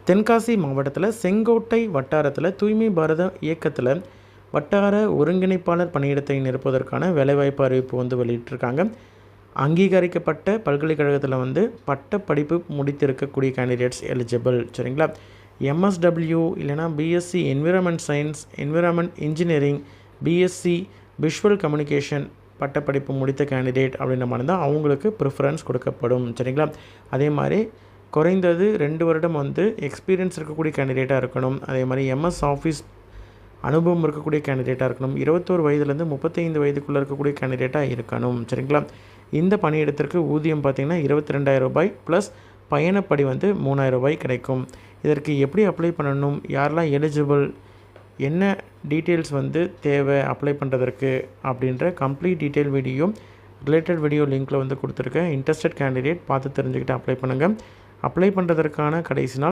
தென்காசி மாவட்டத்தில் செங்கோட்டை வட்டாரத்தில் தூய்மை பாரத இயக்கத்தில் வட்டார ஒருங்கிணைப்பாளர் பணியிடத்தை நிரப்புவதற்கான வேலைவாய்ப்பு அறிவிப்பு வந்து வெளியிட்டிருக்காங்க. அங்கீகரிக்கப்பட்ட பல்கலைக்கழகத்தில் பட்ட படிப்பு முடித்திருக்கக்கூடிய கேண்டிடேட்ஸ் எலிஜிபிள். சரிங்களா? MSW இல்லைனா BSc environment science, environment engineering, BSc visual communication பட்டப்படிப்பு முடித்த கேண்டிடேட் அப்படின்ற மாதிரி தான் அவங்களுக்கு ப்ரிஃபரன்ஸ் கொடுக்கப்படும். சரிங்களா? அதே மாதிரி குறைந்தது 2 வருடம் எக்ஸ்பீரியன்ஸ் இருக்கக்கூடிய கேண்டிடேட்டாக இருக்கணும். அதே மாதிரி MS ஆஃபீஸ் அனுபவம் இருக்கக்கூடிய கேண்டிடேட்டாக இருக்கணும். 21 வயதுலேருந்து 35 வயதுக்குள்ளே இருக்கக்கூடிய கேண்டிடேட்டாக இருக்கணும். சரிங்களா? இந்த பணியிடத்திற்கு ஊதியம் பார்த்திங்கன்னா ரூபாய் 22,000 ப்ளஸ் பயணப்படி 3,000 ரூபாய் கிடைக்கும். இதற்கு எப்படி அப்ளை பண்ணணும், யாரெல்லாம் எலிஜிபிள், என்ன டீட்டெயில்ஸ் தேவை அப்ளை பண்ணுறதற்கு அப்படின்ற complete detail video related video லிங்க்கில் கொடுத்துருக்கேன். இன்ட்ரெஸ்டட் கேண்டிடேட் பார்த்து தெரிஞ்சுக்கிட்டு அப்ளை பண்ணுங்கள். அப்ளை பண்ணுறதற்கான கடைசி நாள்